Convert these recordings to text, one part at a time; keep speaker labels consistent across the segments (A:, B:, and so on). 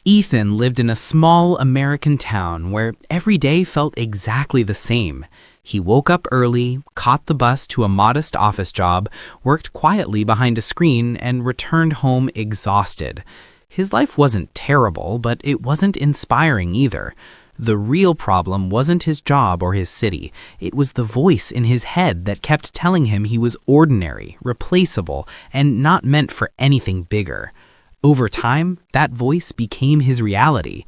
A: Ethan lived in a small American town where every day felt exactly the same. He woke up early, caught the bus to a modest office job, worked quietly behind a screen, and returned home exhausted. His life wasn't terrible, but it wasn't inspiring either. The real problem wasn't his job or his city. It was the voice in his head that kept telling him he was ordinary, replaceable, and not meant for anything bigger. Over time, that voice became his reality.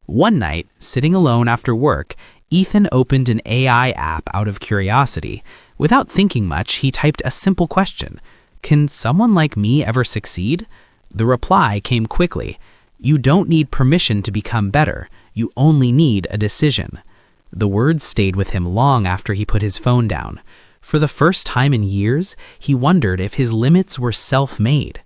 A: One night, sitting alone after work, Ethan opened an AI app out of curiosity. Without thinking much, he typed a simple question. Can someone like me ever succeed? The reply came quickly. You don't need permission to become better. You only need a decision. The words stayed with him long after he put his phone down. For the first time in years, he wondered if his limits were self-made.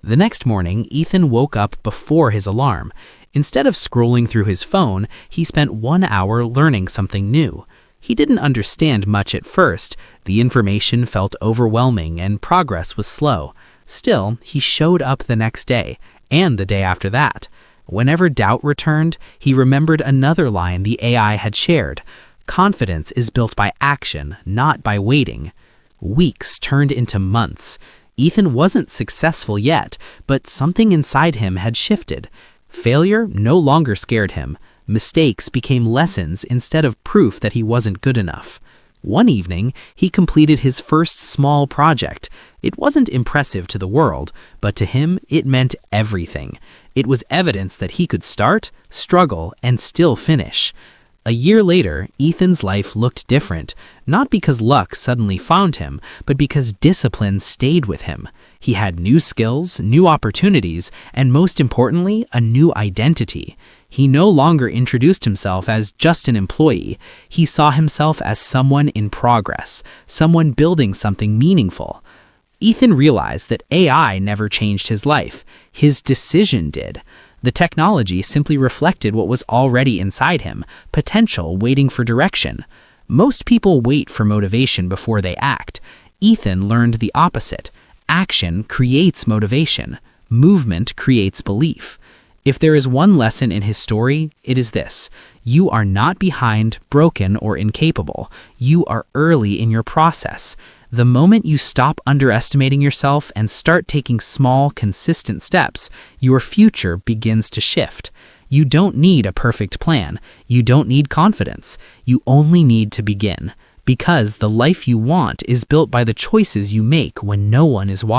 A: The next morning, Ethan woke up before his alarm. Instead of scrolling through his phone, he spent 1 hour learning something new. He didn't understand much at first. The information felt overwhelming and progress was slow. Still, he showed up the next day, and the day after that. Whenever doubt returned, he remembered another line the AI had shared. Confidence is built by action, not by waiting. Weeks turned into months. Ethan wasn't successful yet, but something inside him had shifted. Failure no longer scared him. Mistakes became lessons instead of proof that he wasn't good enough. One evening, he completed his first small project. It wasn't impressive to the world, but to him, it meant everything. It was evidence that he could start, struggle, and still finish. A year later, Ethan's life looked different, not because luck suddenly found him, but because discipline stayed with him. He had new skills, new opportunities, and most importantly, a new identity. He no longer introduced himself as just an employee. He saw himself as someone in progress, someone building something meaningful. Ethan realized that AI never changed his life. His decision did. The technology simply reflected what was already inside him, potential waiting for direction. Most people wait for motivation before they act. Ethan learned the opposite. Action creates motivation. Movement creates belief. If there is one lesson in his story, it is this. You are not behind, broken, or incapable. You are early in your process. The moment you stop underestimating yourself and start taking small, consistent steps, your future begins to shift. You don't need a perfect plan. You don't need confidence. You only need to begin. Because the life you want is built by the choices you make when no one is watching.